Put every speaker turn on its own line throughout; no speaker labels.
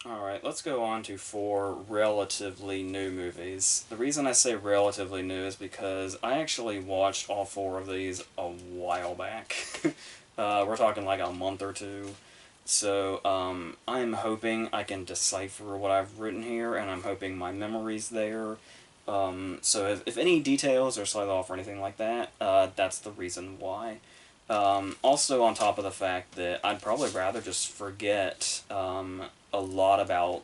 Alright, let's go on to 4 relatively new movies. The reason I say relatively new is because I actually watched all 4 of these a while back. We're talking like a month or two. So, I'm hoping I can decipher what I've written here, and I'm hoping my memory's there. So if any details are slightly off or anything like that, that's the reason why. Also, on top of the fact that I'd probably rather just forget a lot about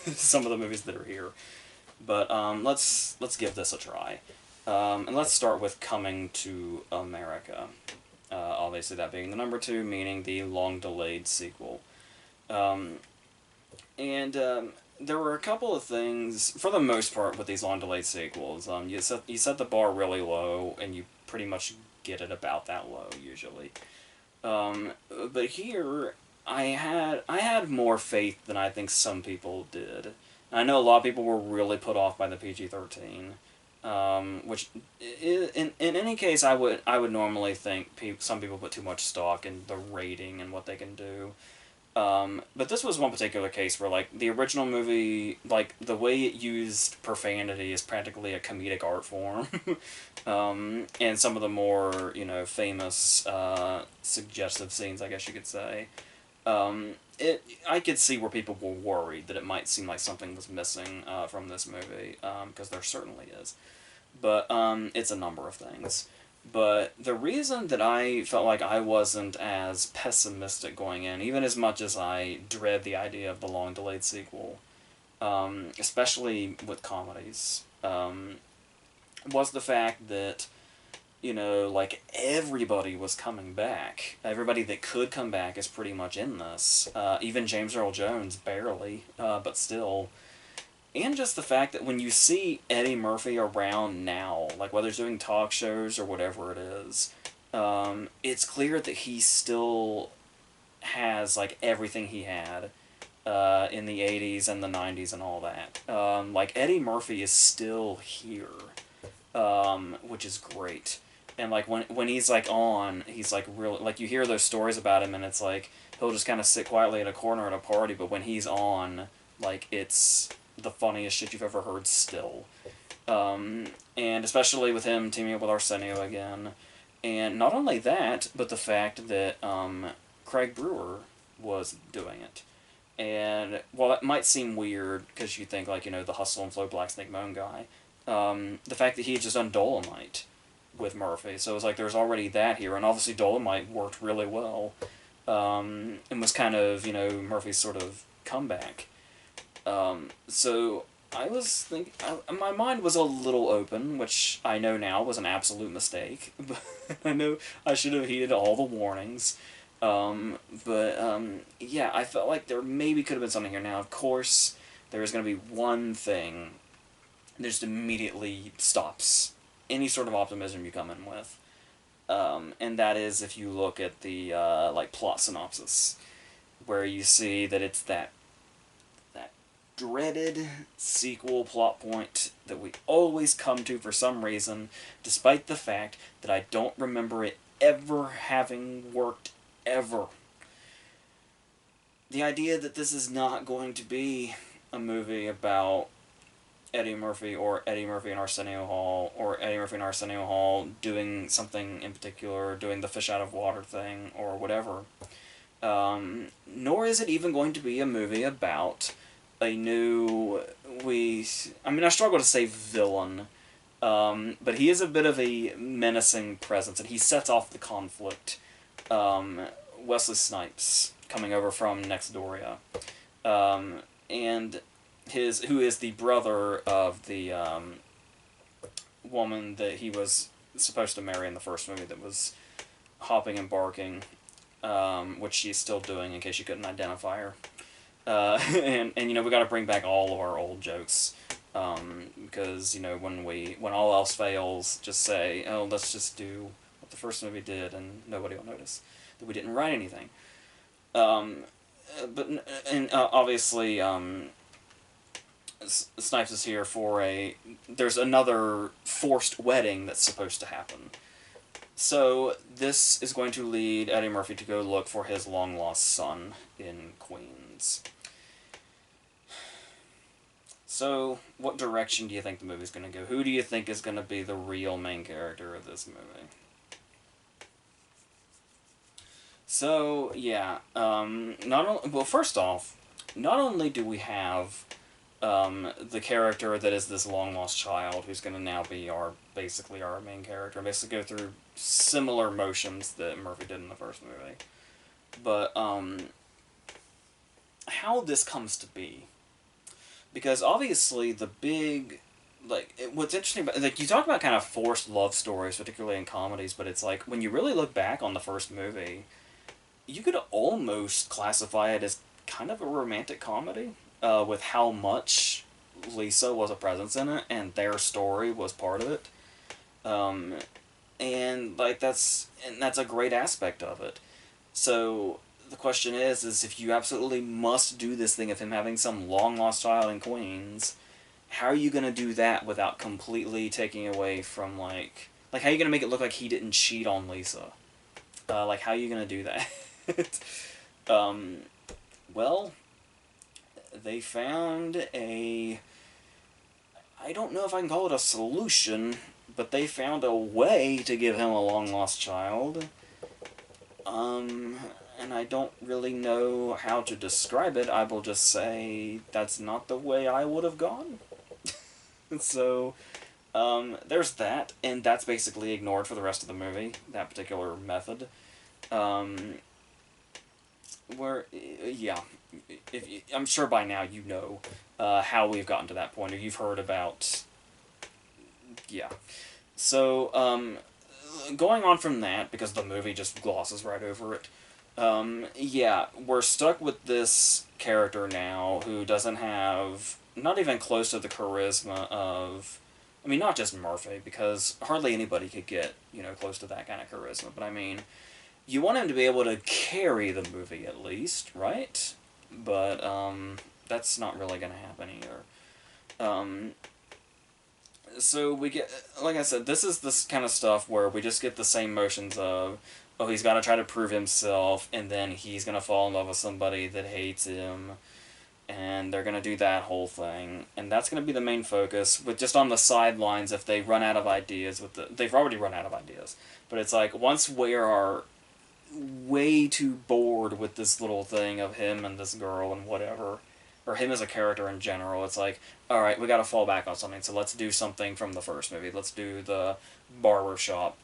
some of the movies that are here. But let's give this a try. And let's start with Coming to America. Obviously, that being the number 2, meaning the long-delayed sequel. Um, and there were a couple of things, for the most part, with these long-delayed sequels. You set the bar really low, and you pretty much get it about that low usually. But here, I had more faith than I think some people did. I know a lot of people were really put off by the PG-13, which in any case I would normally think some people put too much stock in the rating and what they can do. But this was one particular case where, like, the original movie, like, the way it used profanity is practically a comedic art form. And some of the more, famous, suggestive scenes, I guess you could say. I could see where people were worried that it might seem like something was missing from this movie, because there certainly is. But it's a number of things. But the reason that I felt like I wasn't as pessimistic going in, even as much as I dread the idea of the long delayed sequel, especially with comedies, was the fact that, like, everybody was coming back. Everybody that could come back is pretty much in this. Even James Earl Jones, barely, but still. And just the fact that when you see Eddie Murphy around now, like whether he's doing talk shows or whatever it is, it's clear that he still has, like, everything he had in the 80s and the 90s and all that. Like, Eddie Murphy is still here, which is great. And, like, when he's, like, on, he's, like, real, like, you hear those stories about him, and it's like he'll just kind of sit quietly in a corner at a party, but when he's on, like, it's the funniest shit you've ever heard still. And especially with him teaming up with Arsenio again. And not only that, but the fact that Craig Brewer was doing it. And while that might seem weird, because you think, like, the Hustle and Flow Black Snake Moan guy, the fact that he had just done Dolomite with Murphy, so it was like there's already that here, and obviously Dolomite worked really well, and was kind of, Murphy's sort of comeback. So I was thinking, my mind was a little open, which I know now was an absolute mistake. But I know I should have heeded all the warnings. But yeah, I felt like there maybe could have been something here. Now, of course, there is going to be one thing that just immediately stops any sort of optimism you come in with. And that is if you look at the like plot synopsis, where you see that it's that dreaded sequel plot point that we always come to for some reason, despite the fact that I don't remember it ever having worked ever. The idea that this is not going to be a movie about Eddie Murphy or Eddie Murphy and Arsenio Hall or Eddie Murphy and Arsenio Hall doing something in particular, doing the fish out of water thing or whatever. Nor is it even going to be a movie about a new, I mean, I struggle to say villain, but he is a bit of a menacing presence, and he sets off the conflict. Wesley Snipes coming over from Nextdoria, and who is the brother of the woman that he was supposed to marry in the first movie that was hopping and barking, which she's still doing in case you couldn't identify her. And we got to bring back all of our old jokes, because when all else fails, just say, oh, let's just do what the first movie did, and nobody will notice that we didn't write anything. But obviously, Snipes is here for there's another forced wedding that's supposed to happen. So this is going to lead Eddie Murphy to go look for his long lost son in Queens. So, what direction do you think the movie's going to go? Who do you think is going to be the real main character of this movie? So, yeah, well, first off, not only do we have the character that is this long lost child who's going to now be basically our main character, basically go through similar motions that Murphy did in the first movie, but how this comes to be, because obviously the big, what's interesting about, like, you talk about kind of forced love stories, particularly in comedies, but it's like when you really look back on the first movie, you could almost classify it as kind of a romantic comedy, with how much Lisa was a presence in it and their story was part of it. Um, and like that's a great aspect of it. So the question is if you absolutely must do this thing of him having some long lost child in Queens, how are you gonna do that without completely taking away from like how are you gonna make it look like he didn't cheat on Lisa? Like how are you gonna do that? um, well, they found a, I don't know if I can call it a solution, but they found a way to give him a long lost child. And I don't really know how to describe it. I will just say that's not the way I would have gone. So, there's that, and that's basically ignored for the rest of the movie, that particular method. Um, yeah, I'm sure by now you know how we've gotten to that point, or you've heard about, yeah. So, going on from that, because the movie just glosses right over it, yeah, we're stuck with this character now who doesn't have, not even close to the charisma of, I mean, not just Murphy, because hardly anybody could get, close to that kind of charisma, but I mean, you want him to be able to carry the movie at least, right? But, that's not really going to happen either. So we get, like I said, this is this kind of stuff where we just get the same motions of, oh, he's got to try to prove himself, and then he's going to fall in love with somebody that hates him, and they're going to do that whole thing, and that's going to be the main focus, with just on the sidelines, if they run out of ideas, they've already run out of ideas, but it's like, once we are way too bored with this little thing of him and this girl and whatever, or him as a character in general, it's like, alright, we gotta fall back on something, so let's do something from the first movie. Let's do the barbershop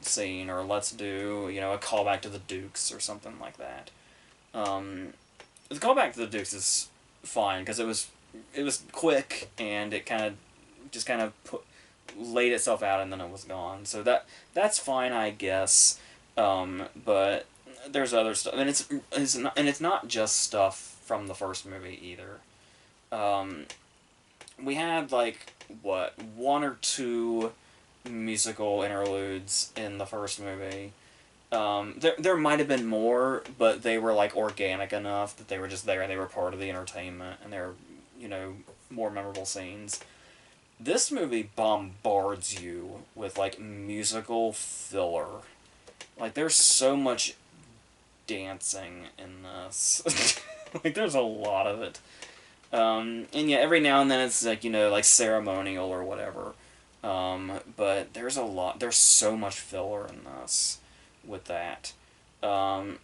scene, or let's do, a callback to the Dukes, or something like that. The callback to the Dukes is fine, because it was quick, and it just kind of laid itself out, and then it was gone. So that's fine, I guess. But there's other stuff, and it's not just stuff from the first movie either. We had one or two musical interludes in the first movie. There might have been more, but they were organic enough that they were just there and they were part of the entertainment, and they're more memorable scenes. This movie bombards you with musical filler. There's so much dancing in this. There's a lot of it. And yeah, every now and then it's ceremonial or whatever. But there's so much filler in this with that.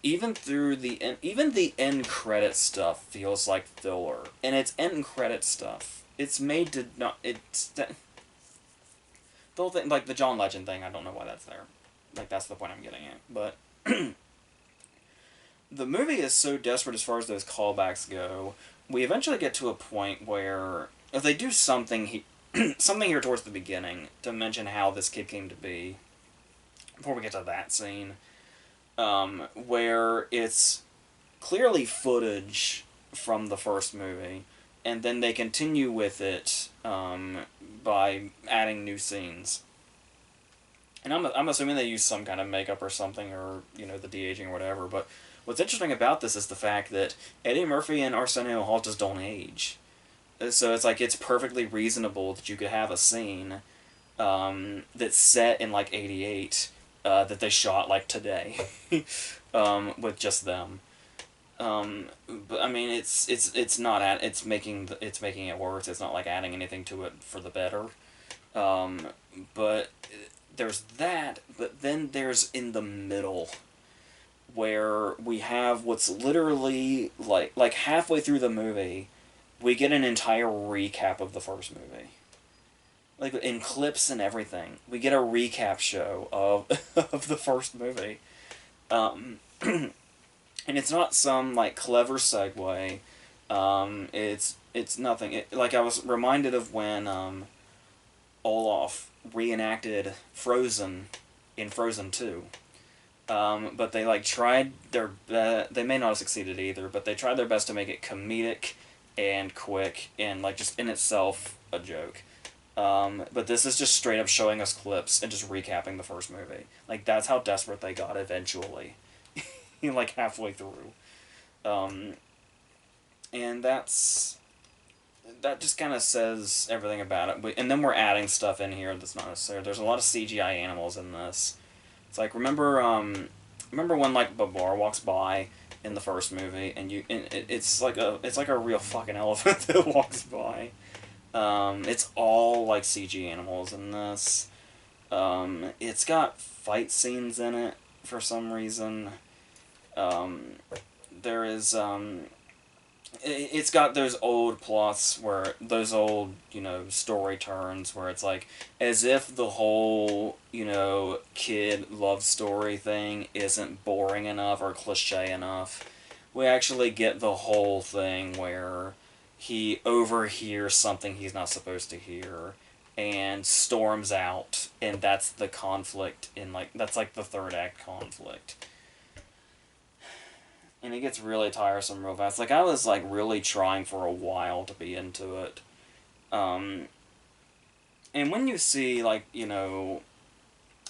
Even the end credit stuff feels like filler. And it's end credit stuff. It's made to not, the whole thing, the John Legend thing, I don't know why that's there. That's the point I'm getting at. But the movie is so desperate as far as those callbacks go. We eventually get to a point where if they do something something here towards the beginning to mention how this kid came to be, before we get to that scene, where it's clearly footage from the first movie, and then they continue with it by adding new scenes. And I'm assuming they use some kind of makeup or something, or, the de-aging or whatever, but what's interesting about this is the fact that Eddie Murphy and Arsenio Hall just don't age. So it's perfectly reasonable that you could have a scene that's set in, 88, that they shot, today, with just them. But I mean, it's not it's making it worse. It's not like adding anything to it for the better. Um, but there's that. But then there's in the middle where we have what's literally like halfway through the movie, we get an entire recap of the first movie. Like in clips and everything, we get a recap show of of the first movie. Um, and it's not some like clever segue. It's nothing. Like I was reminded of when Olaf reenacted Frozen in Frozen 2. But they like tried their they may not have succeeded either, but they tried their best to make it comedic and quick and like just in itself a joke. But this is just straight up showing us clips and just recapping the first movie. Like that's how desperate they got eventually, like halfway through. Um, and that just kind of says everything about it. And then we're adding stuff in here that's not necessary. There's a lot of CGI animals in this. It's like remember when like Babar walks by in the first movie, and it's like a real fucking elephant that walks by. It's all like CG animals in this. It's got fight scenes in it for some reason. Um, there is it's got those old plots where those old story turns where it's like as if the whole kid love story thing isn't boring enough or cliche enough. We actually get the whole thing where he overhears something he's not supposed to hear and storms out, and that's the conflict in like that's like the third act conflict. And it gets really tiresome real fast. Like I was like really trying for a while to be into it. Um, and when you see like,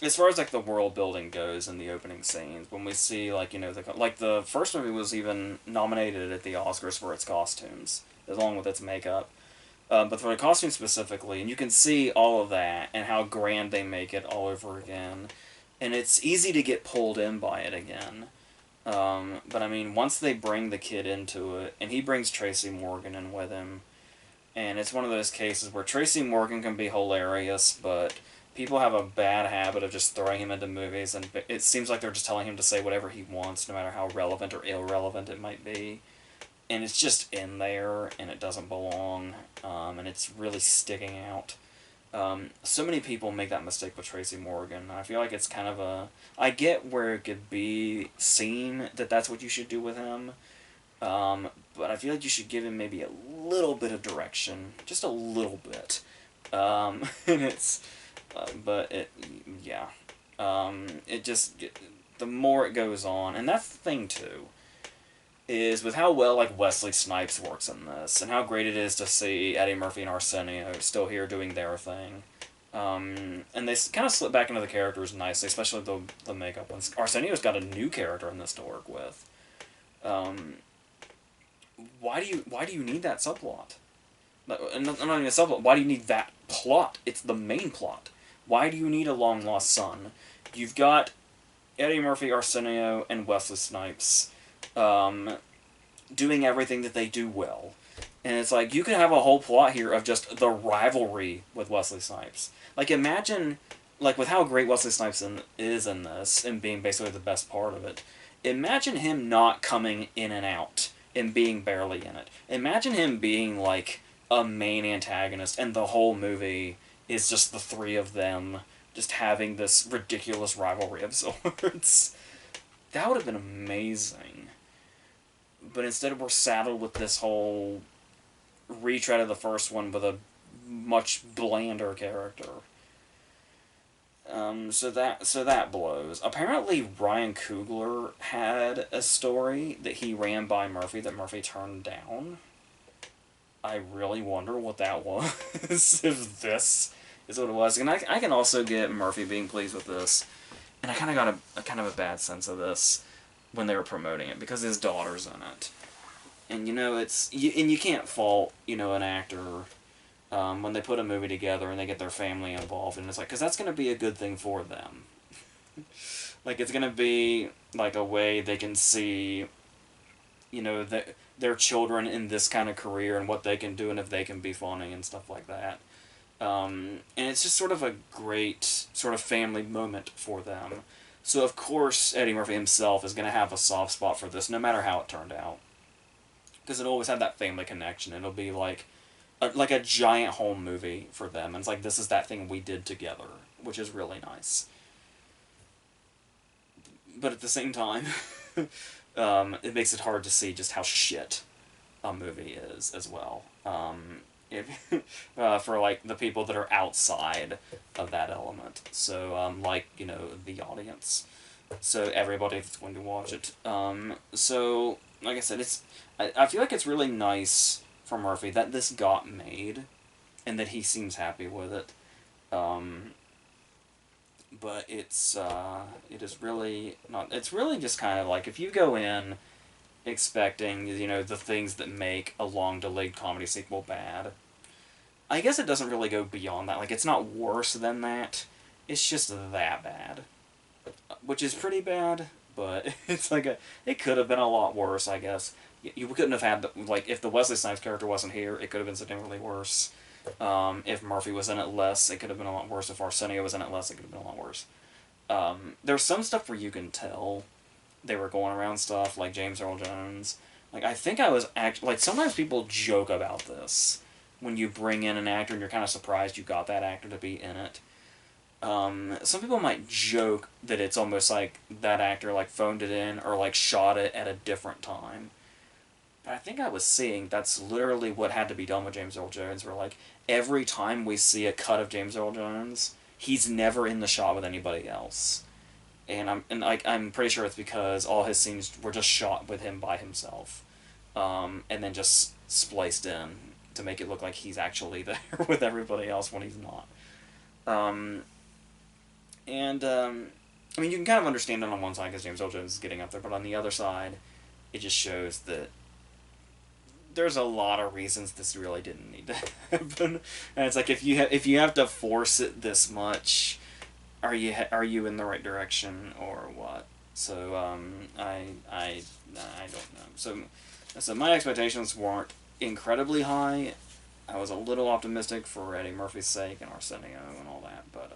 as far as like the world building goes in the opening scenes, when we see like, the first movie was even nominated at the Oscars for its costumes, along with its makeup. But for the costume specifically, and you can see all of that and how grand they make it all over again. And it's easy to get pulled in by it again. But I mean, once they bring the kid into it, and he brings Tracy Morgan in with him, and it's one of those cases where Tracy Morgan can be hilarious, but people have a bad habit of just throwing him into movies, and it seems like they're just telling him to say whatever he wants, no matter how relevant or irrelevant it might be. And it's just in there, and it doesn't belong, and it's really sticking out. So many people make that mistake with Tracy Morgan. I feel like it's kind of a... I get where it could be seen that that's what you should do with him, but I feel like you should give him maybe a little bit of direction. Just a little bit. And it's... but it... Yeah. It just... The more it goes on, and that's the thing, too, is with how well like Wesley Snipes works in this, and how great it is to see Eddie Murphy and Arsenio still here doing their thing. And they kind of slip back into the characters nicely, especially the makeup ones. Arsenio's got a new character in this to work with. Why do you need that subplot? Not even a subplot. Why do you need that plot? It's the main plot. Why do you need a long lost son? You've got Eddie Murphy, Arsenio, and Wesley Snipes doing everything that they do well. And it's like, you could have a whole plot here of just the rivalry with Wesley Snipes. Like, imagine, like, with how great Wesley Snipes is in this, and being basically the best part of it, imagine him not coming in and out, and being barely in it. Imagine him being, like, a main antagonist, and the whole movie is just the three of them just having this ridiculous rivalry of sorts. That would have been amazing. But instead we're saddled with this whole retread of the first one with a much blander character. So that blows. Apparently Ryan Coogler had a story that he ran by Murphy that Murphy turned down. I really wonder what that was. If this is what it was. And I can also get Murphy being pleased with this. And I kind of got a kind of a bad sense of this when they were promoting it, because his daughter's in it. And you can't fault, an actor when they put a movie together and they get their family involved, and it's like, because that's going to be a good thing for them. Like, it's going to be, like, a way they can see their children in this kind of career and what they can do and if they can be funny and stuff like that. And it's just sort of a great sort of family moment for them. So of course Eddie Murphy himself is going to have a soft spot for this, no matter how it turned out, because it always had that family connection. It'll be like a giant home movie for them, and it's like this is that thing we did together, which is really nice. But at the same time, it makes it hard to see just how shit a movie is as well. If for like the people that are outside of that element, so like the audience, so everybody that's going to watch it. So like I said, I feel like it's really nice for Murphy that this got made, and that he seems happy with it. Um, but it is really not. It's really just kind of like if you go in expecting the things that make a long delayed comedy sequel bad. I guess it doesn't really go beyond that. Like it's not worse than that. It's just that bad, which is pretty bad. But it's like it could have been a lot worse. I guess you couldn't have had like if the Wesley Snipes character wasn't here, it could have been significantly worse. If Murphy was in it less, it could have been a lot worse. If Arsenio was in it less, it could have been a lot worse. There's some stuff where you can tell they were going around stuff, like James Earl Jones. Like, I think I was actually... Like, sometimes people joke about this when you bring in an actor and you're kind of surprised you got that actor to be in it. Some people might joke that it's almost like that actor, like, phoned it in or, like, shot it at a different time. But I think I was seeing that's literally what had to be done with James Earl Jones, where, like, every time we see a cut of James Earl Jones, he's never in the shot with anybody else. I'm pretty sure it's because all his scenes were just shot with him by himself, and then just spliced in to make it look like he's actually there with everybody else when he's not. Um, I mean, you can kind of understand it on one side because James Earl Jones is getting up there, but on the other side, it just shows that there's a lot of reasons this really didn't need to happen, and it's like if you have to force it this much, are you in the right direction or what? So I don't know. So my expectations weren't incredibly high. I was a little optimistic for Eddie Murphy's sake and Arsenio and all that, but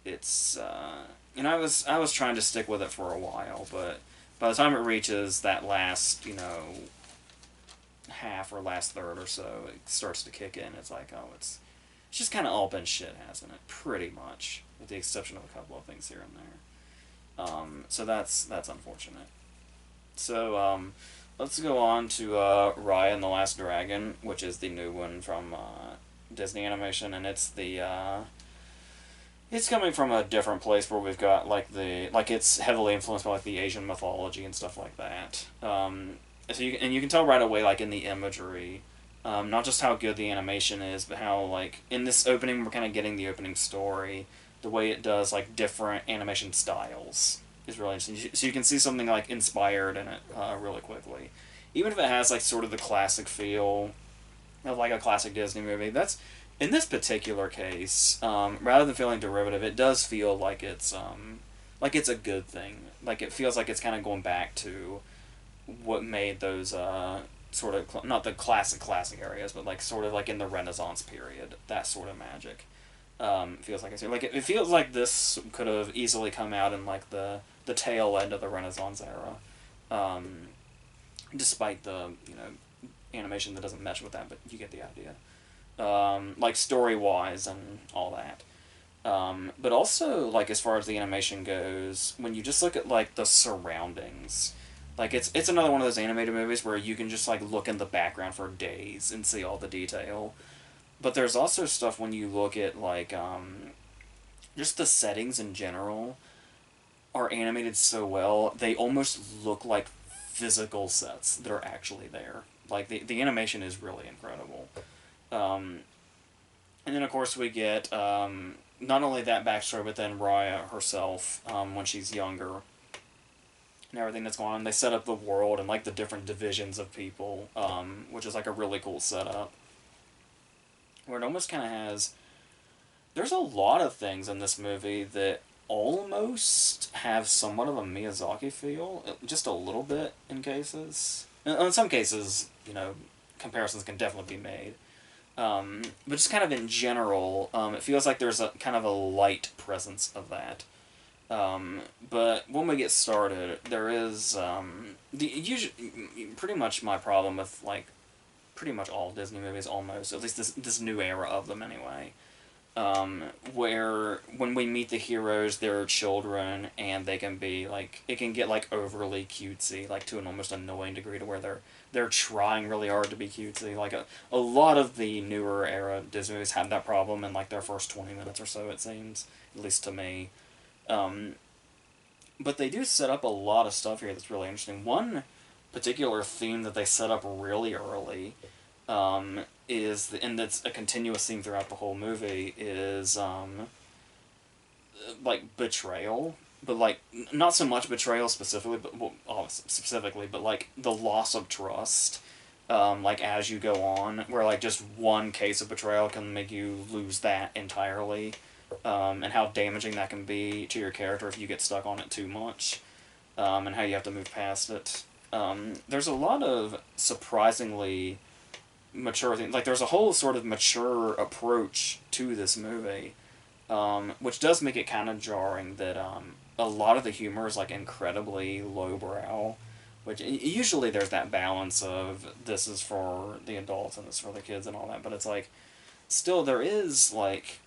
it's I was trying to stick with it for a while, but by the time it reaches that last half or last third or so, it starts to kick in. It's like, oh, it's just kind of all been shit, hasn't it? Pretty much, with the exception of a couple of things here and there. So that's unfortunate. So let's go on to Raya and the Last Dragon, which is the new one from Disney Animation, and it's coming from a different place where we've got it's heavily influenced by like the Asian mythology and stuff like that. So you can tell right away, like in the imagery, not just how good the animation is, but how like in this opening we're kind of getting the opening story, the way it does like different animation styles is really interesting. So you can see something like inspired in it really quickly, even if it has like sort of the classic feel of like a classic Disney movie. That's in this particular case, rather than feeling derivative, it does feel like it's a good thing. Like it feels like it's kind of going back to what made those sort of not the classic areas, but like sort of like in the Renaissance period, that sort of magic. Feels like it feels like this could have easily come out in like the tail end of the Renaissance era, despite the animation that doesn't mesh with that, but you get the idea. Like story wise and all that. But also like as far as the animation goes, when you just look at like the surroundings, like it's another one of those animated movies where you can just like look in the background for days and see all the detail. But there's also stuff when you look at like just the settings in general are animated so well they almost look like physical sets that are actually there. Like the animation is really incredible. Um, and then of course we get not only that backstory, but then Raya herself when she's younger and everything that's going on. They set up the world and like the different divisions of people, which is like a really cool setup. Where it almost kind of has. There's a lot of things in this movie that almost have somewhat of a Miyazaki feel, just a little bit in cases. In some cases, comparisons can definitely be made. But just kind of in general, it feels like there's a kind of a light presence of that. But when we get started, there is pretty much my problem with like pretty much all Disney movies, almost at least this new era of them anyway. Where when we meet the heroes, they're children, and they can be like it can get like overly cutesy, like to an almost annoying degree, to where they're trying really hard to be cutesy. Like a lot of the newer era Disney movies have that problem in like their first 20 minutes or so. It seems, at least to me. Um, but they do set up a lot of stuff here that's really interesting. One particular theme that they set up really early and that's a continuous theme throughout the whole movie, is like betrayal, but like not so much betrayal specifically, but specifically, but like the loss of trust. Like as you go on, where like just one case of betrayal can make you lose that entirely, and how damaging that can be to your character if you get stuck on it too much, and how you have to move past it. There's a lot of surprisingly mature things. Like there's a whole sort of mature approach to this movie, which does make it kind of jarring that a lot of the humor is like incredibly lowbrow. Which usually there's that balance of this is for the adults and this is for the kids and all that, but it's like still there is like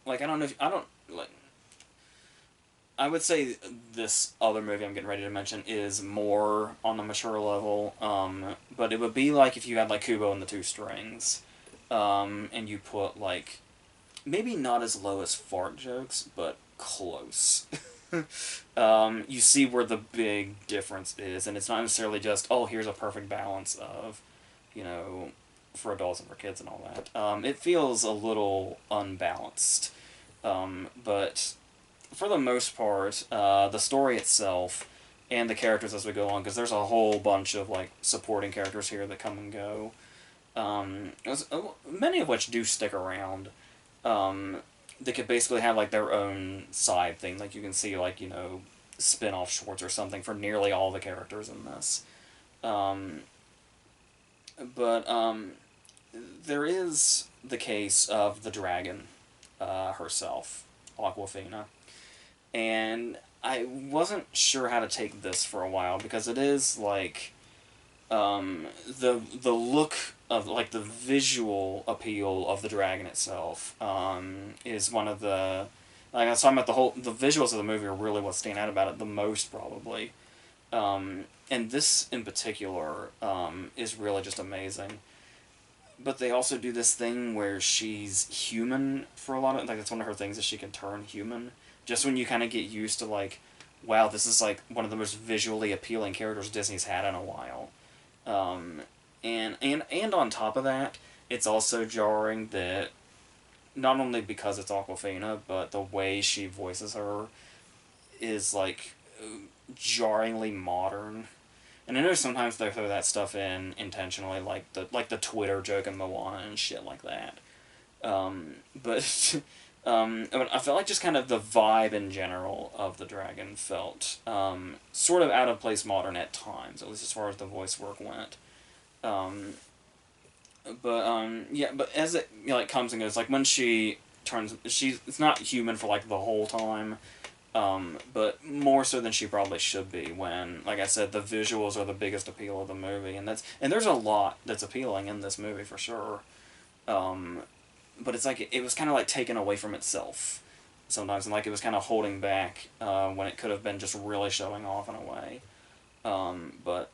I don't know if I don't like I would say this other movie I'm getting ready to mention is more on the mature level, but it would be like if you had like Kubo and the Two Strings, and you put like maybe not as low as fart jokes, but close. You see where the big difference is, and it's not necessarily just, oh, here's a perfect balance of, you know, for adults and for kids and all that. It feels a little unbalanced, but for the most part, the story itself and the characters as we go on, because there's a whole bunch of like supporting characters here that come and go. Many of which do stick around. They could basically have like their own side thing. Like you can see like spin-off shorts or something for nearly all the characters in this. Um, but there is the case of the dragon herself, Aquafina. And I wasn't sure how to take this for a while because it is like the look of like the visual appeal of the dragon itself is one of the like I was talking about the visuals of the movie are really what stand out about it the most probably, and this in particular is really just amazing. But they also do this thing where she's human for a lot of like that's one of her things is she can turn human. Just when you kind of get used to like, wow, this is like one of the most visually appealing characters Disney's had in a while. Um, and on top of that, it's also jarring that not only because it's Aquafina, but the way she voices her is like jarringly modern. And I know sometimes they throw that stuff in intentionally, like the Twitter joke in Moana and shit like that. But I felt like just kind of the vibe in general of the dragon felt sort of out of place modern at times, at least as far as the voice work went. Um, but yeah, but as it like comes and goes, like when she turns, she's it's not human for like the whole time. But more so than she probably should be when, like I said, the visuals are the biggest appeal of the movie, and there's a lot that's appealing in this movie for sure. Um, but it's like it was kind of like taken away from itself sometimes, and like it was kind of holding back when it could have been just really showing off in a way. But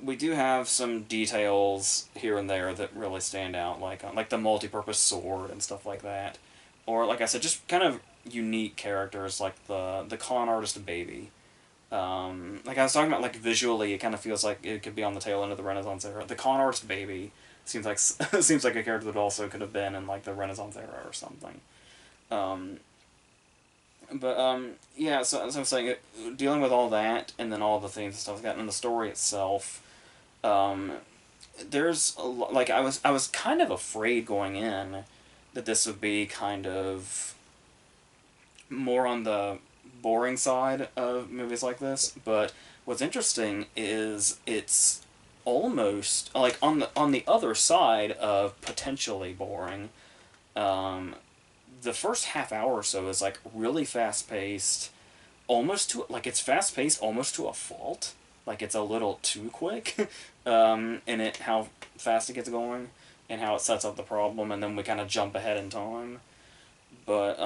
we do have some details here and there that really stand out, like the multi-purpose sword and stuff like that, or like I said, just kind of unique characters like the con artist baby. Like I was talking about, like visually, it kind of feels like it could be on the tail end of the Renaissance era. The con artist baby seems like seems like a character that also could have been in like the Renaissance era or something. Um, but yeah, so as I was saying, dealing with all that and then all the themes and stuff like that, and the story itself, um, like I was kind of afraid going in that this would be kind of more on the boring side of movies like this, but what's interesting is it's almost like on the other side of potentially boring. Um, the first half hour or so is like really fast paced, almost to like it's fast paced almost to a fault. Like it's a little too quick, in it how fast it gets going, and how it sets up the problem, and then we kind of jump ahead in time. But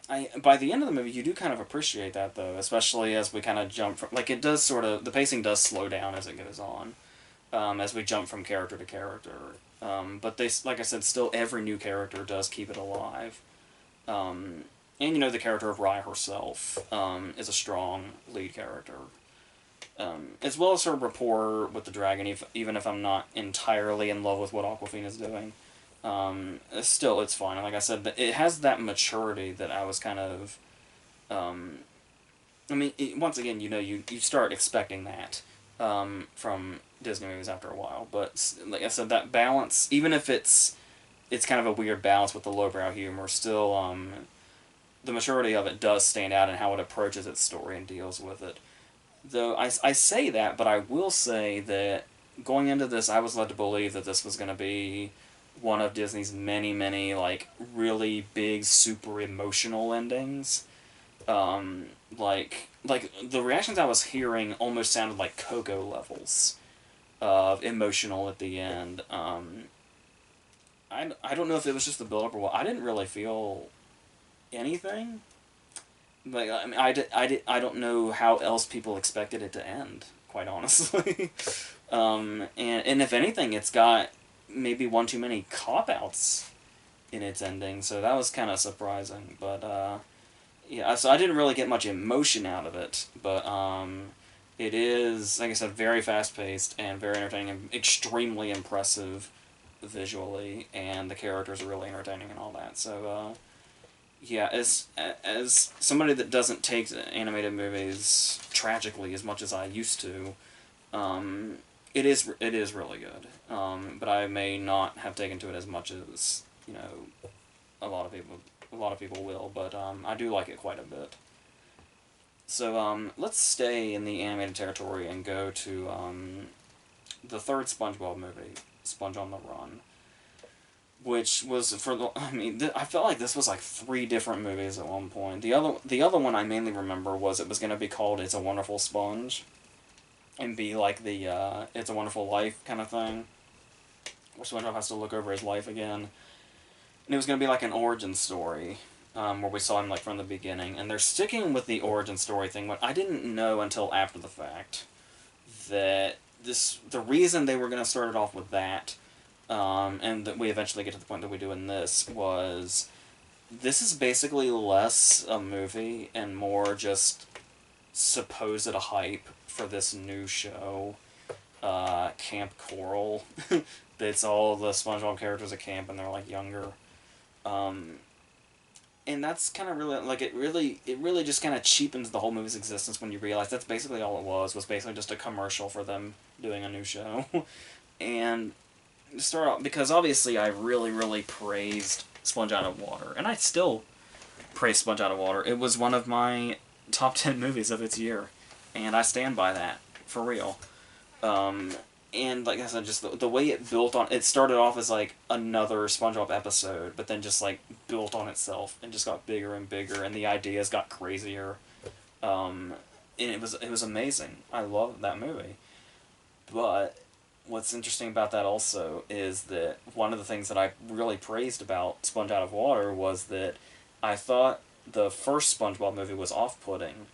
I by the end of the movie, you do kind of appreciate that though, especially as we kind of jump from like it does sort of the pacing does slow down as it goes on, as we jump from character to character. But they like I said, still every new character does keep it alive. And the character of Raya herself is a strong lead character, as well as her rapport with the dragon. Even if I'm not entirely in love with what Aquafina is doing, still it's fine. Like I said, it has that maturity that I was kind of. I mean, once again, you start expecting that from Disney movies after a while. But like I said, that balance, even if it's kind of a weird balance with the lowbrow humor, still the maturity of it does stand out in how it approaches its story and deals with it. Though I say that, but I will say that going into this, I was led to believe that this was going to be one of Disney's many, many, like, really big, super emotional endings. Um, like the reactions I was hearing almost sounded like Coco levels of emotional at the end. I don't know if it was just the build up or what. I didn't really feel anything. Like I mean, I don't know how else people expected it to end. Quite honestly, and if anything, it's got maybe one too many cop outs in its ending. So that was kind of surprising. But yeah, so I didn't really get much emotion out of it. But it is, like I said, very fast paced and very entertaining and extremely impressive visually, and the characters are really entertaining and all that. So yeah, as somebody that doesn't take animated movies tragically as much as I used to, it is really good. But I may not have taken to it as much as a lot of people will. But I do like it quite a bit. So let's stay in the animated territory and go to the third SpongeBob movie, Sponge on the Run, which was I mean, I felt like this was like three different movies at one point. The other one I mainly remember was it was going to be called It's a Wonderful Sponge, and be like the It's a Wonderful Life kind of thing, where SpongeBob has to look over his life again, and it was going to be like an origin story, where we saw him like from the beginning, and they're sticking with the origin story thing. But I didn't know until after the fact that the reason they were going to start it off with that, and that we eventually get to the point that we do in this is basically less a movie and more just supposed a hype for this new show, Camp Coral. It's all the SpongeBob characters at camp and they're like younger. And that's kind of really like it really just kind of cheapens the whole movie's existence when you realize that's basically all it was basically just a commercial for them doing a new show. And start off because obviously I really, really praised Sponge Out of Water, and I still praise Sponge Out of Water. It was one of my top 10 movies of its year, and I stand by that for real. And like I said, just the way it built on it started off as like another SpongeBob episode, but then just like built on itself and just got bigger and bigger, and the ideas got crazier. And it was amazing. I loved that movie, but what's interesting about that also is that one of the things that I really praised about Sponge Out of Water was that I thought the first SpongeBob movie was off-putting,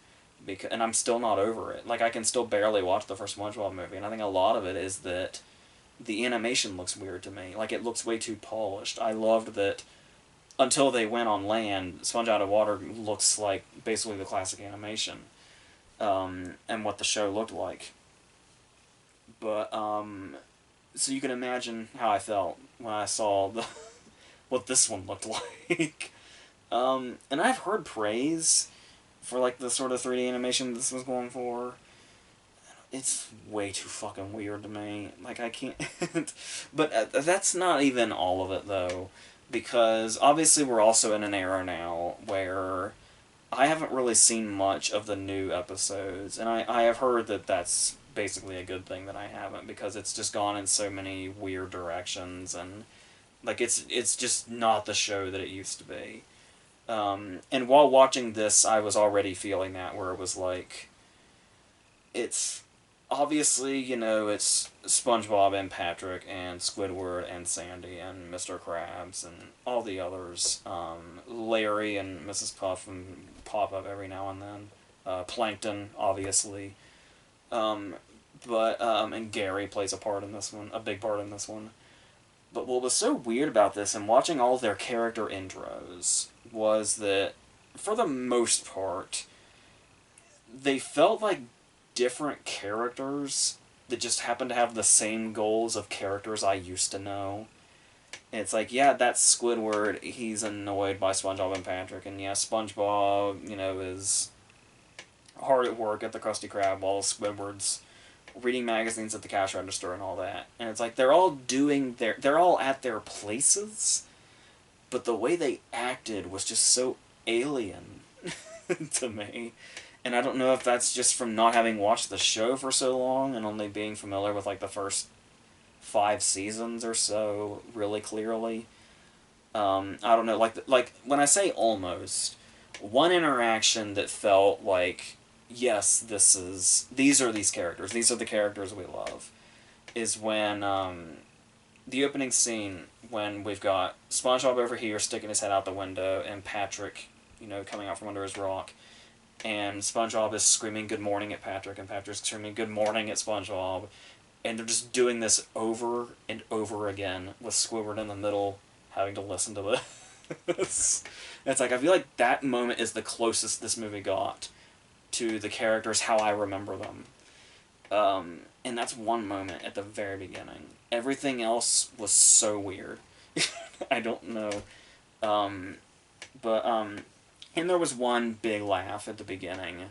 and I'm still not over it. Like, I can still barely watch the first SpongeBob movie, and I think a lot of it is that the animation looks weird to me. Like, it looks way too polished. I loved that until they went on land, Sponge Out of Water looks like basically the classic animation, and what the show looked like. But, so you can imagine how I felt when I saw what this one looked like. And I've heard praise for, like, the sort of 3D animation this was going for. It's way too fucking weird to me. Like, I can't... But that's not even all of it, though. Because, obviously, we're also in an era now where I haven't really seen much of the new episodes, and I have heard that that's basically a good thing that I haven't, because it's just gone in so many weird directions, and like it's just not the show that it used to be. And while watching this, I was already feeling that, where it was like, it's obviously, it's SpongeBob and Patrick and Squidward and Sandy and Mr. Krabs and all the others. Larry and Mrs. Puff and pop up every now and then. Plankton, obviously. And Gary plays a part in this one, a big part in this one. But what was so weird about this, and watching all their character intros, was that, for the most part, they felt like different characters that just happen to have the same goals of characters I used to know. It's like, yeah, that's Squidward. He's annoyed by SpongeBob and Patrick, and yeah, SpongeBob, is hard at work at the Krusty Krab while Squidward's reading magazines at the cash register and all that. And it's like they're all at their places, but the way they acted was just so alien to me. And I don't know if that's just from not having watched the show for so long and only being familiar with like the first 5 seasons or so really clearly. I don't know, like when I say almost, one interaction that felt like, yes, these are these characters, these are the characters we love, is when the opening scene, when we've got SpongeBob over here sticking his head out the window and Patrick, coming out from under his rock. And SpongeBob is screaming good morning at Patrick, and Patrick's screaming good morning at SpongeBob. And they're just doing this over and over again, with Squidward in the middle, having to listen to this. It's like, I feel like that moment is the closest this movie got to the characters how I remember them. And that's one moment at the very beginning. Everything else was so weird. I don't know. And there was one big laugh at the beginning.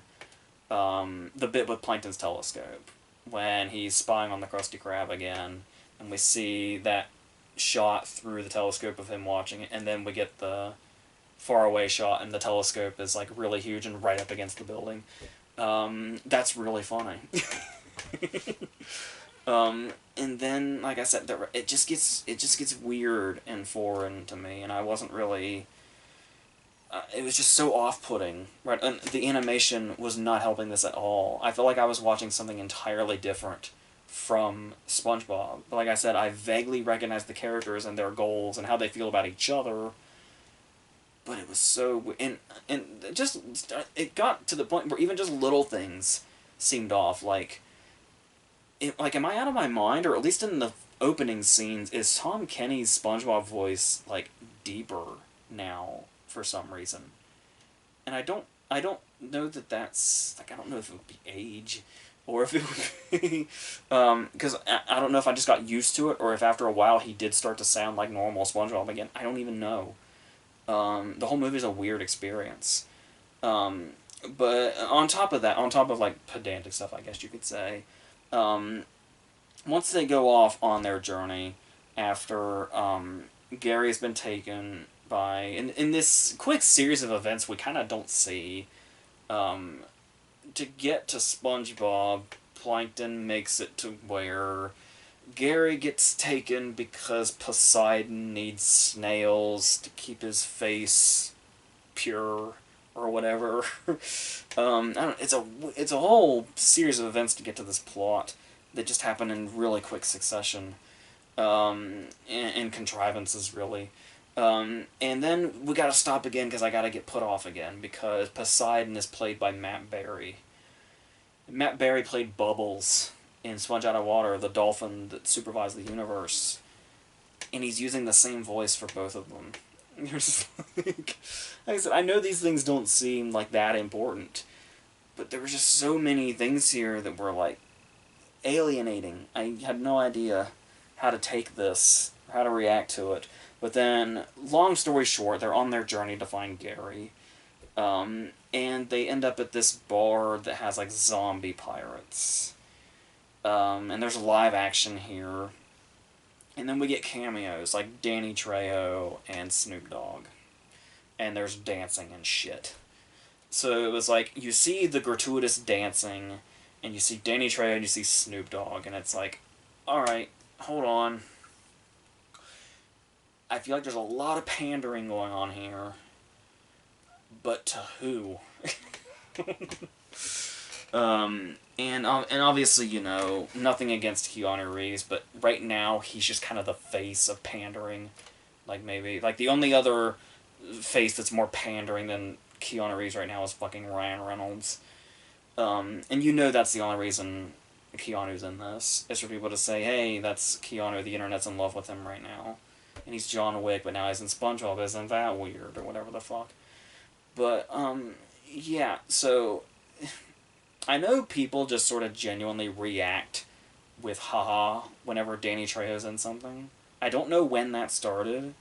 The bit with Plankton's telescope, when he's spying on the Krusty Krab again, and we see that shot through the telescope of him watching it, and then we get the faraway shot, and the telescope is like really huge and right up against the building. That's really funny. And then, like I said, it just gets weird and foreign to me, and I wasn't really. It was just so off-putting, right? And the animation was not helping this at all. I felt like I was watching something entirely different from SpongeBob. But like I said, I vaguely recognized the characters and their goals and how they feel about each other. But it was so... And just... It got to the point where even just little things seemed off. Like, am I out of my mind? Or at least in the opening scenes, is Tom Kenny's SpongeBob voice, like, deeper now? For some reason, and I don't know that that's, like, I don't know if it would be age, or if it would be, because I don't know if I just got used to it, or if after a while he did start to sound like normal SpongeBob again. I don't even know. The whole movie's a weird experience. But on top of that, on top of like pedantic stuff, I guess you could say, once they go off on their journey after Gary has been taken by, in this quick series of events we kind of don't see, to get to SpongeBob, Plankton makes it to where Gary gets taken because Poseidon needs snails to keep his face pure, or whatever. I don't, it's a whole series of events to get to this plot that just happen in really quick succession, and contrivances, really. And then we gotta stop again because I gotta get put off again because Poseidon is played by Matt Berry. Matt Berry played Bubbles in Sponge Out of Water, the dolphin that supervised the universe. And he's using the same voice for both of them. You're just like I said, I know these things don't seem like that important, but there were just so many things here that were like alienating. I had no idea how to take this, or how to react to it. But then, long story short, they're on their journey to find Gary. And they end up at this bar that has, like, zombie pirates. And there's live action here. And then we get cameos, like Danny Trejo and Snoop Dogg. And there's dancing and shit. So it was like, you see the gratuitous dancing, and you see Danny Trejo, and you see Snoop Dogg, and it's like, alright, hold on. I feel like there's a lot of pandering going on here. But to who? And obviously, you know, nothing against Keanu Reeves, but right now he's just kind of the face of pandering. Like, maybe, like, the only other face that's more pandering than Keanu Reeves right now is fucking Ryan Reynolds. And you know that's the only reason Keanu's in this, is for people to say, hey, that's Keanu, the internet's in love with him right now. And he's John Wick, but now he's in SpongeBob, isn't that weird, or whatever the fuck. But, yeah, so I know people just sort of genuinely react with haha whenever Danny Trejo's in something. I don't know when that started,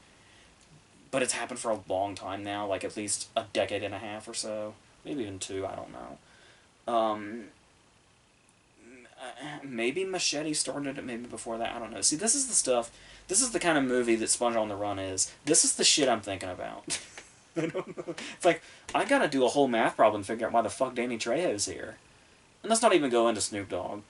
but it's happened for a long time now, like at least a decade and a half or so. Maybe even two, I don't know. Maybe Machete started it, maybe before that, I don't know. See, this is the stuff, this is the kind of movie that Sponge on the Run is. This is the shit I'm thinking about. I don't know. It's like, I gotta do a whole math problem to figure out why the fuck Danny Trejo's here. And let's not even go into Snoop Dogg.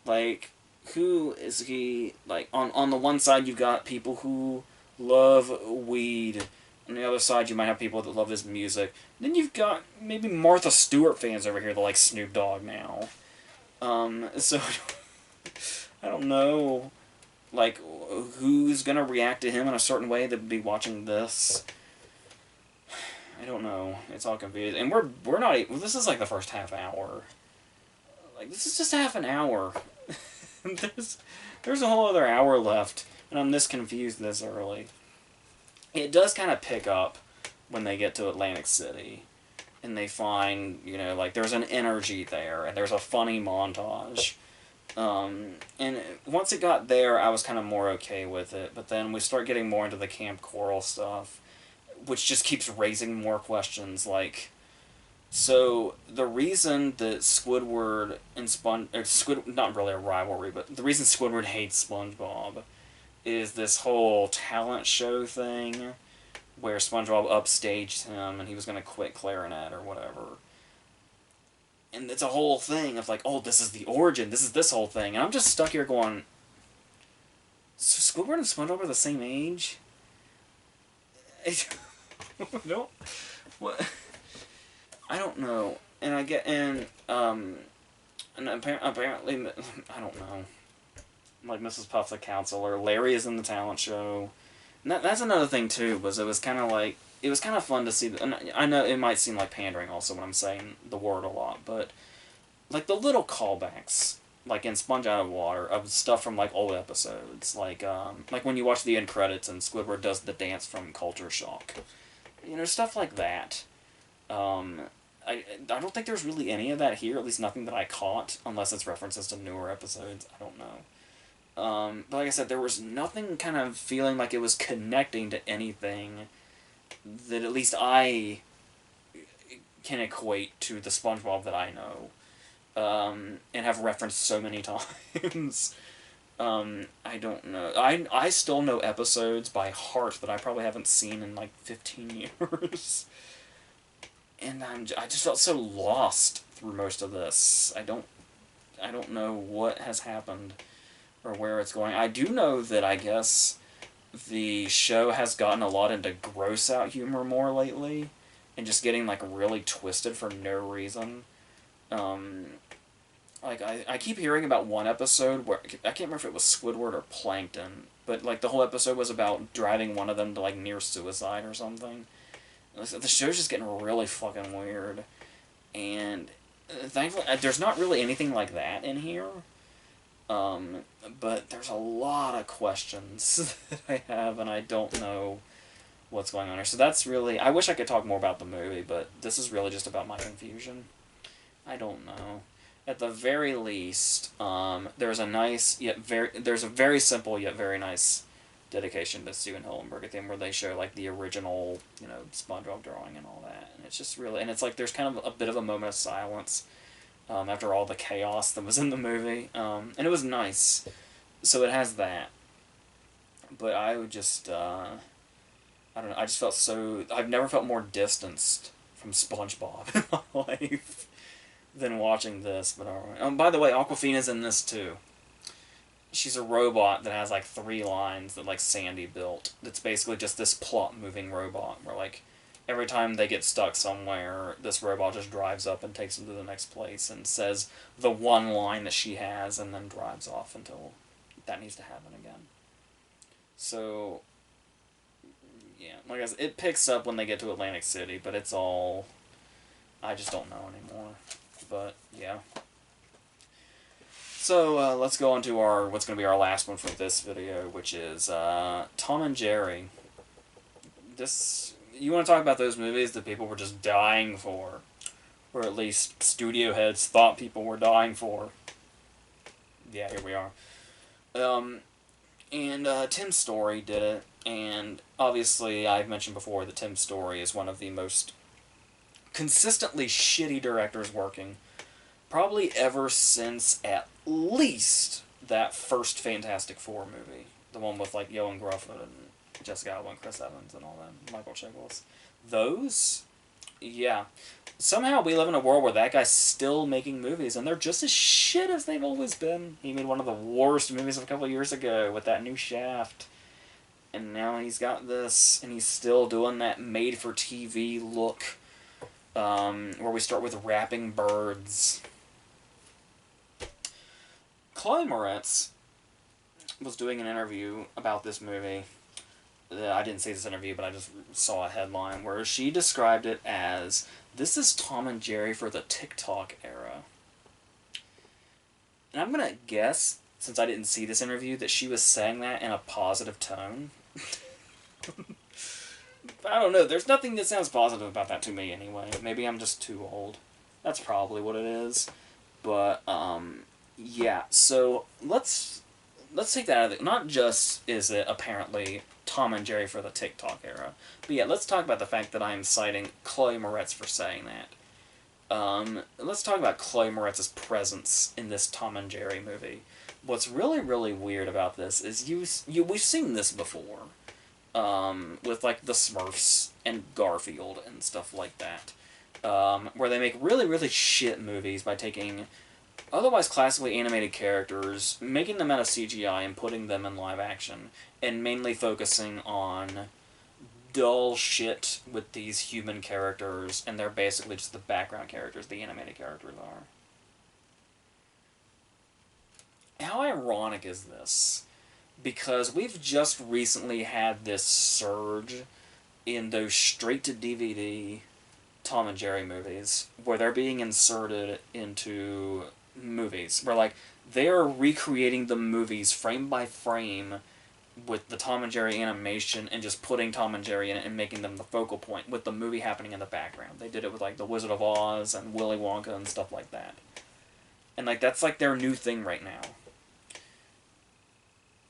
Like, who is he? Like, on the one side you've got people who love weed. On the other side you might have people that love his music. Then you've got maybe Martha Stewart fans over here that like Snoop Dogg now. So, I don't know, like, who's gonna react to him in a certain way that would be watching this. I don't know. It's all confusing. And we're not even, this is like the first half hour. Like, this is just half an hour. there's a whole other hour left, and I'm this confused this early. It does kind of pick up when they get to Atlantic City, and they find, you know, like, there's an energy there, and there's a funny montage. And once it got there, I was kind of more okay with it, but then we start getting more into the Camp Coral stuff, which just keeps raising more questions, like, so the reason that Squidward and not really a rivalry, but the reason Squidward hates SpongeBob is this whole talent show thing where SpongeBob upstaged him and he was going to quit clarinet or whatever. And it's a whole thing of like, oh, this is the origin, this is this whole thing. And I'm just stuck here going, so Squidward and SpongeBob are the same age? No, what? I don't know, and apparently, I don't know, like Mrs. Puff's a counselor, Larry is in the talent show, and that's another thing too, was it was kind of like, it was kind of fun to see, and I know it might seem like pandering also when I'm saying the word a lot, but, like, the little callbacks, like in Sponge Out of Water, of stuff from, like, old episodes, like when you watch the end credits and Squidward does the dance from Culture Shock, you know, stuff like that. I don't think there's really any of that here, at least nothing that I caught, unless it's references to newer episodes, I don't know. But like I said, there was nothing kind of feeling like it was connecting to anything that at least I can equate to the SpongeBob that I know, and have referenced so many times. I don't know. I still know episodes by heart that I probably haven't seen in like 15 years. And I just felt so lost through most of this. I don't know what has happened or where it's going. I do know that I guess the show has gotten a lot into gross out humor more lately, and just getting like really twisted for no reason. Like I keep hearing about one episode where I can't remember if it was Squidward or Plankton, but like the whole episode was about driving one of them to like near suicide or something. The show's just getting really fucking weird, and thankfully there's not really anything like that in here, but there's a lot of questions that I have, and I don't know what's going on here. So that's really, I wish I could talk more about the movie, but this is really just about my confusion. I don't know. At the very least, there's a very simple yet very nice dedication to Steven Hillenburg at the end, where they show like the original, you know, SpongeBob drawing and all that, and it's just really, and it's like there's kind of a bit of a moment of silence after all the chaos that was in the movie, and it was nice, so it has that. But I would just I don't know, I just felt so, I've never felt more distanced from SpongeBob in my life than watching this. But by the way, Aquafina's in this too. She's a robot that has like 3 lines that like Sandy built. That's basically just this plot moving robot where like every time they get stuck somewhere, this robot just drives up and takes them to the next place and says the one line that she has and then drives off until that needs to happen again. So, yeah, like I said, it picks up when they get to Atlantic City, but it's all... I just don't know anymore. But, yeah. So, let's go on to what's going to be our last one for this video, which is Tom and Jerry. You want to talk about those movies that people were just dying for, or at least studio heads thought people were dying for. Yeah, here we are. Tim Story did it, and obviously I've mentioned before that Tim Story is one of the most consistently shitty directors working, probably ever since at least that first Fantastic Four movie. The one with, like, Johan Grufford and Jessica Alba and Chris Evans and all that, Michael Chiklis. Those, yeah. Somehow we live in a world where that guy's still making movies, and they're just as shit as they've always been. He made one of the worst movies a couple of years ago with that new Shaft. And now he's got this, and he's still doing that made-for-TV look, where we start with rapping birds. Chloe Moretz was doing an interview about this movie. I didn't see this interview, but I just saw a headline where she described it as, "This is Tom and Jerry for the TikTok era." And I'm going to guess, since I didn't see this interview, that she was saying that in a positive tone. I don't know, there's nothing that sounds positive about that to me anyway. Maybe I'm just too old. That's probably what it is. But, yeah, so let's take that out of it. Not just is it apparently Tom and Jerry for the TikTok era, but yeah, let's talk about the fact that I'm citing Chloe Moretz for saying that. Let's talk about Chloe Moretz's presence in this Tom and Jerry movie. What's really, really weird about this is we've seen this before, with like the Smurfs and Garfield and stuff like that, where they make really, really shit movies by taking otherwise classically animated characters, making them out of CGI and putting them in live action, and mainly focusing on dull shit with these human characters, and they're basically just the background characters, the animated characters are. How ironic is this? Because we've just recently had this surge in those straight-to-DVD Tom and Jerry movies, where they're being inserted into movies, where, like, they're recreating the movies frame by frame with the Tom and Jerry animation and just putting Tom and Jerry in it and making them the focal point with the movie happening in the background. They did it with, like, The Wizard of Oz and Willy Wonka and stuff like that. And, like, that's, like, their new thing right now.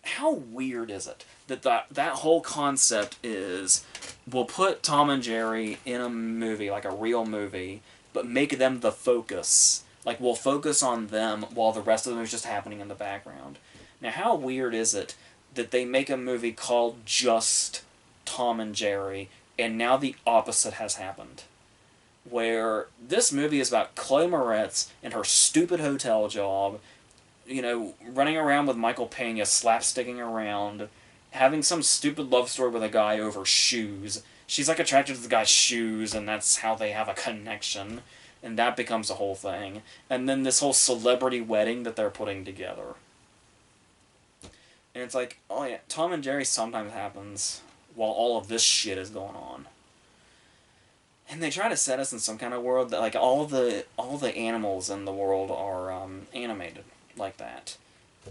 How weird is it that whole concept is, we'll put Tom and Jerry in a movie, like a real movie, but make them the focus. Like, we'll focus on them while the rest of them is just happening in the background. Now, how weird is it that they make a movie called just Tom and Jerry, and now the opposite has happened? Where this movie is about Chloe Moretz and her stupid hotel job, you know, running around with Michael Pena, slapsticking around, having some stupid love story with a guy over shoes. She's, like, attracted to the guy's shoes, and that's how they have a connection. And that becomes a whole thing. And then this whole celebrity wedding that they're putting together. And it's like, oh yeah, Tom and Jerry sometimes happens while all of this shit is going on. And they try to set us in some kind of world that, like, all the animals in the world are animated like that.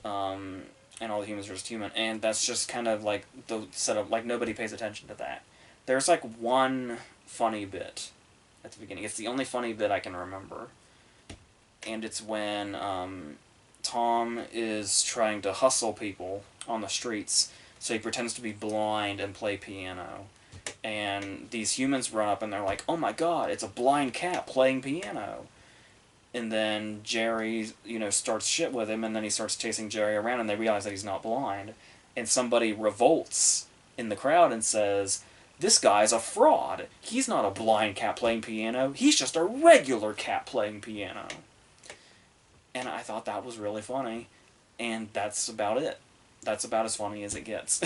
And all the humans are just human. And that's just kind of like the setup, like, nobody pays attention to that. There's, like, one funny bit at the beginning. It's the only funny bit I can remember. And it's when Tom is trying to hustle people on the streets, so he pretends to be blind and play piano. And these humans run up and they're like, "Oh my god, it's a blind cat playing piano." And then Jerry, you know, starts shit with him, and then he starts chasing Jerry around, and they realize that he's not blind. And somebody revolts in the crowd and says, this guy's a fraud. He's not a blind cat playing piano. He's just a regular cat playing piano. And I thought that was really funny. And that's about it. That's about as funny as it gets.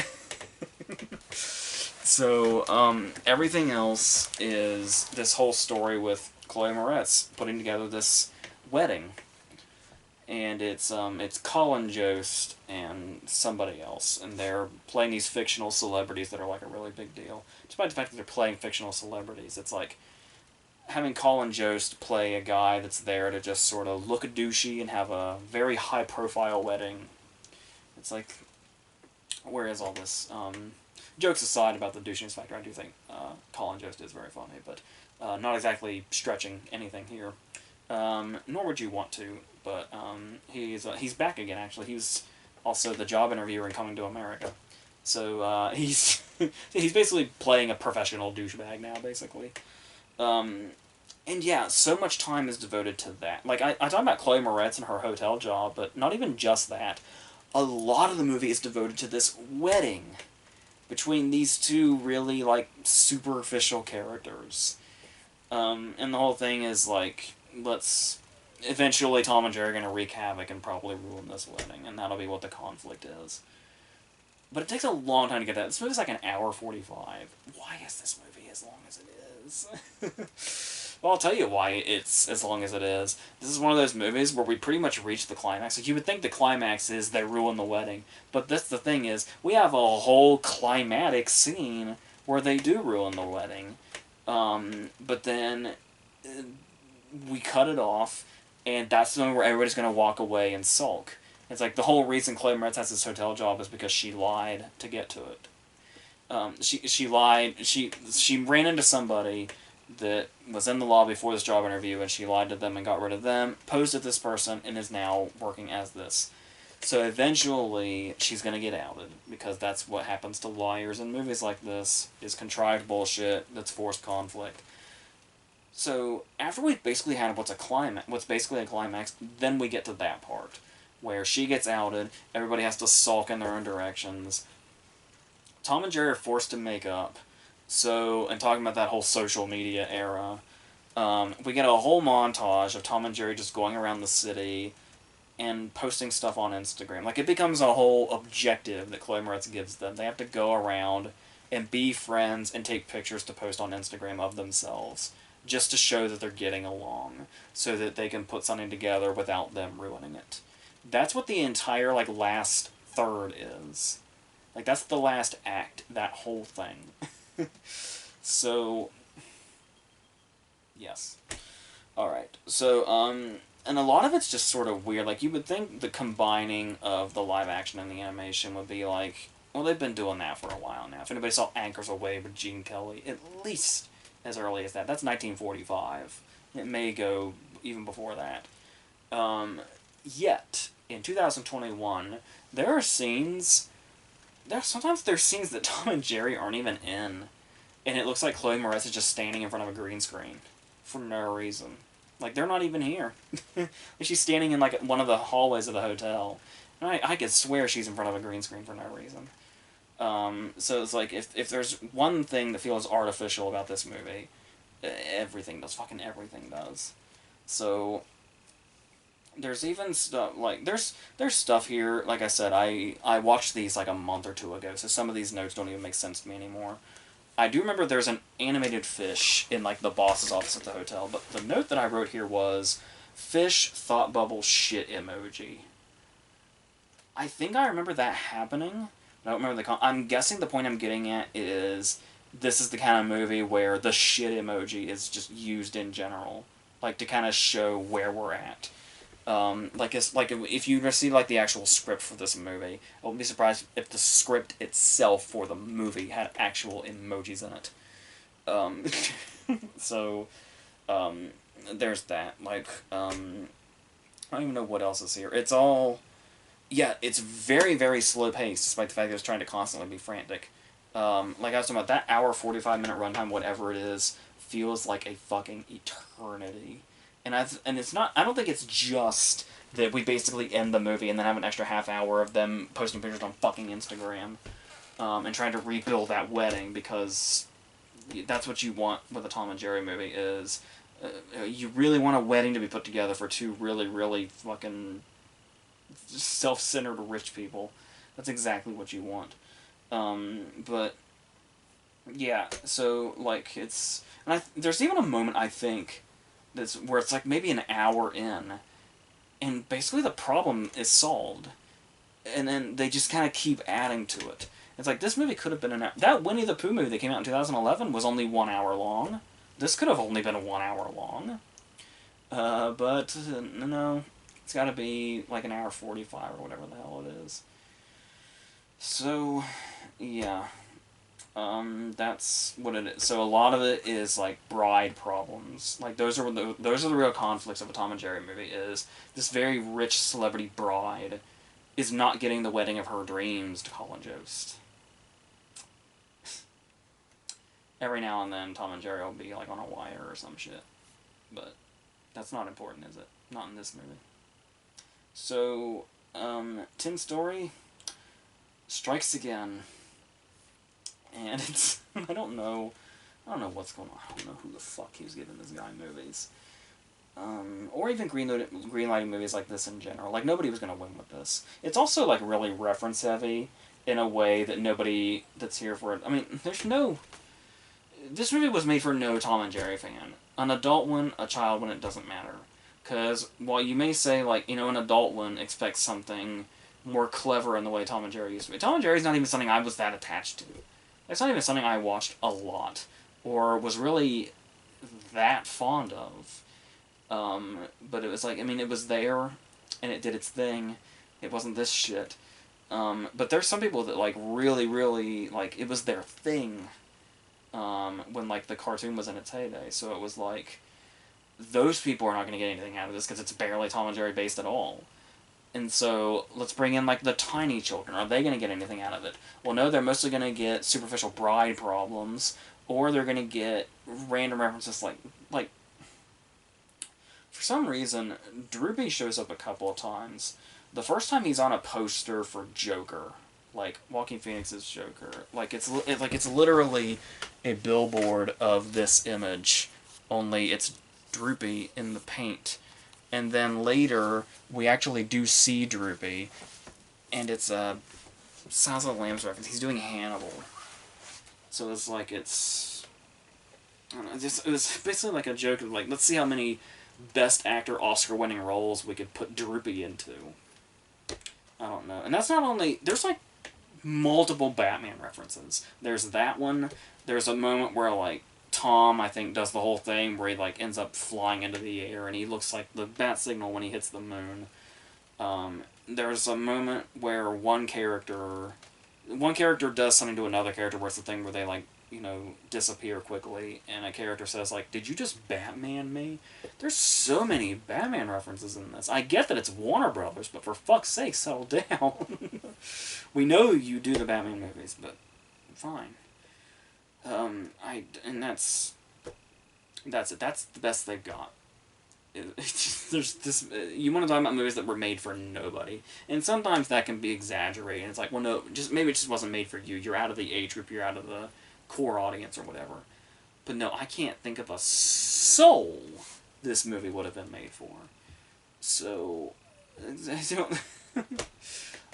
So, everything else is this whole story with Chloe Moretz putting together this wedding. And it's Colin Jost and somebody else, and they're playing these fictional celebrities that are like a really big deal. Despite the fact that they're playing fictional celebrities, it's like having Colin Jost play a guy that's there to just sort of look douchey and have a very high-profile wedding. It's like, where is all this? Jokes aside about the douchiness factor, I do think Colin Jost is very funny, but not exactly stretching anything here. Nor would you want to, but he's back again, actually. He was also the job interviewer in Coming to America. So he's he's basically playing a professional douchebag now, basically. And yeah, so much time is devoted to that. Like, I talk about Chloe Moretz and her hotel job, but not even just that. A lot of the movie is devoted to this wedding between these two really, like, superficial characters. And the whole thing is, like, eventually Tom and Jerry are going to wreak havoc and probably ruin this wedding, and that'll be what the conflict is. But it takes a long time to get that. This movie's like an hour 45. Why is this movie as long as it is? Well, I'll tell you why it's as long as it is. This is one of those movies where we pretty much reach the climax. Like, you would think the climax is they ruin the wedding. But that's the thing is, we have a whole climatic scene where they do ruin the wedding. But then we cut it off, and that's the moment where everybody's going to walk away and sulk. It's like the whole reason Chloe Moretz has this hotel job is because she lied to get to it. She lied. She ran into somebody that was in the lobby for this job interview, and she lied to them and got rid of them, posed as this person, and is now working as this. So eventually, she's going to get outed, because that's what happens to liars in movies like this, is contrived bullshit that's forced conflict. So, after we basically had what's basically a climax, then we get to that part, where she gets outed, everybody has to sulk in their own directions. Tom and Jerry are forced to make up. So, and talking about that whole social media era, we get a whole montage of Tom and Jerry just going around the city and posting stuff on Instagram. Like, it becomes a whole objective that Chloe Moretz gives them. They have to go around and be friends and take pictures to post on Instagram of themselves, just to show that they're getting along, so that they can put something together without them ruining it. That's what the entire, like, last third is. Like, that's the last act, that whole thing. So, yes. Alright, so, and a lot of it's just sort of weird. Like, you would think the combining of the live action and the animation would be like, well, they've been doing that for a while now. If anybody saw Anchors Aweigh with Gene Kelly, at least as early as that. That's 1945. It may go even before that. Yet, in 2021, there are scenes... Sometimes there's scenes that Tom and Jerry aren't even in, and it looks like Chloe Moretz is just standing in front of a green screen. For no reason. Like, they're not even here. She's standing in, like, one of the hallways of the hotel. And I could swear she's in front of a green screen for no reason. So it's like, if there's one thing that feels artificial about this movie, everything does. Fucking everything does. So, there's even stuff, like, there's stuff here, like I said, I watched these, like, a month or two ago, so some of these notes don't even make sense to me anymore. I do remember there's an animated fish in, like, the boss's office at the hotel, but the note that I wrote here was, fish, thought bubble, shit emoji. I think I remember that happening. I don't remember I'm guessing the point I'm getting at is this is the kind of movie where the shit emoji is just used in general, like, to kind of show where we're at. If you see, like, the actual script for this movie, I wouldn't be surprised if the script itself for the movie had actual emojis in it. So, there's that. Like, I don't even know what else is here. It's all... Yeah, it's very, very slow-paced, despite the fact that it's trying to constantly be frantic. Like I was talking about, that hour, 45-minute runtime, whatever it is, feels like a fucking eternity. And it's not... I don't think it's just that we basically end the movie and then have an extra half hour of them posting pictures on fucking Instagram, and trying to rebuild that wedding, because that's what you want with a Tom and Jerry movie is you really want a wedding to be put together for two really, really fucking self-centered rich people. That's exactly what you want. But yeah, so like it's and there's even a moment I think that's where it's like maybe an hour in, and basically the problem is solved, and then they just kind of keep adding to it. It's like this movie could have been that Winnie the Pooh movie that came out in 2011 was only 1 hour long. This could have only been 1 hour long. But no, it's got to be like an hour 45 or whatever the hell it is. So, yeah. That's what it is. So a lot of it is like bride problems. Like those are the real conflicts of a Tom and Jerry movie. Is this very rich celebrity bride is not getting the wedding of her dreams to Colin Jost. Every now and then, Tom and Jerry will be like on a wire or some shit, but that's not important, is it? Not in this movie. So, Tin Story strikes again. And it's I don't know what's going on. I don't know who the fuck he's giving this guy movies. Or even greenlighting movies like this in general. Like, nobody was going to win with this. It's also, like, really reference-heavy in a way that nobody that's here for it... I mean, there's no... This movie was made for no Tom and Jerry fan. An adult one, a child one, it doesn't matter. Because while you may say, like, you know, an adult one expects something more clever in the way Tom and Jerry used to be. Tom and Jerry's not even something I was that attached to. It's not even something I watched a lot, or was really that fond of. But it was like, I mean, it was there, and it did its thing. It wasn't this shit. But there's some people that, like, really, really, like, it was their thing, when, like, the cartoon was in its heyday. So it was like, those people are not going to get anything out of this, because it's barely Tom and Jerry based at all. And so, let's bring in, like, the tiny children. Are they going to get anything out of it? Well, no, they're mostly going to get superficial bride problems, or they're going to get random references like, for some reason, Droopy shows up a couple of times. The first time he's on a poster for Joker, like, Joaquin Phoenix's Joker. Like, it's literally a billboard of this image, only it's Droopy in the paint. And then later, we actually do see Droopy, and it's a Silence of the Lambs reference. He's doing Hannibal. So it's like, I don't know, it was basically like a joke of, like, let's see how many Best Actor Oscar-winning roles we could put Droopy into. I don't know. And that's not only, there's, like, multiple Batman references. There's that one. There's a moment where, like, Tom, I think, does the whole thing where he, like, ends up flying into the air, and he looks like the bat signal when he hits the moon. There's a moment where one character does something to another character where it's the thing where they, like, you know, disappear quickly, and a character says, like, did you just Batman me? There's so many Batman references in this. I get that it's Warner Brothers, but for fuck's sake, settle down. We know you do the Batman movies, but fine. And that's it. That's the best they've got. There's this. You want to talk about movies that were made for nobody, and sometimes that can be exaggerated. It's like, well, no, maybe it just wasn't made for you. You're out of the age group. You're out of the core audience or whatever. But no, I can't think of a soul this movie would have been made for. So,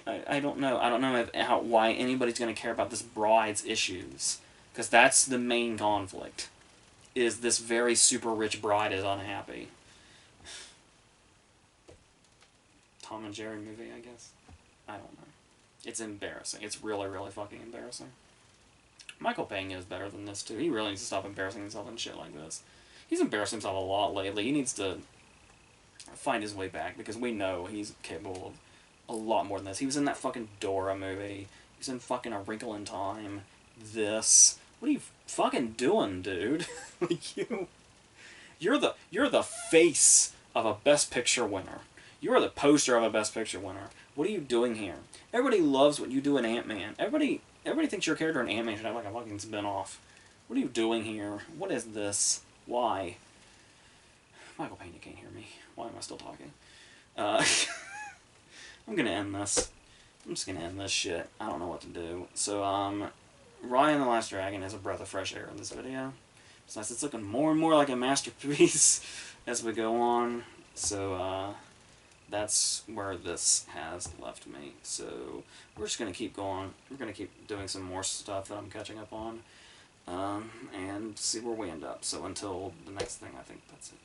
I don't know. I don't know why anybody's going to care about this bride's issues. Because that's the main conflict. Is this very super rich bride is unhappy. Tom and Jerry movie, I guess. I don't know. It's embarrassing. It's really, really fucking embarrassing. Michael Pena is better than this, too. He really needs to stop embarrassing himself and shit like this. He's embarrassed himself a lot lately. He needs to find his way back, because we know he's capable of a lot more than this. He was in that fucking Dora movie. He was in fucking A Wrinkle in Time. This. What are you fucking doing, dude? Like, you're the face of a Best Picture winner. You are the poster of a Best Picture winner. What are you doing here? Everybody loves what you do in Ant-Man. Everybody thinks your character in Ant-Man should have like a fucking spin-off. What are you doing here? What is this? Why? Michael Pena can't hear me. Why am I still talking? I'm gonna end this. I'm just gonna end this shit. I don't know what to do. So, Raya and the Last Dragon is a breath of fresh air in this video. It's nice. It's looking more and more like a masterpiece as we go on. So, that's where this has left me. So, we're just going to keep going. We're going to keep doing some more stuff that I'm catching up on. And see where we end up. So, until the next thing, I think that's it.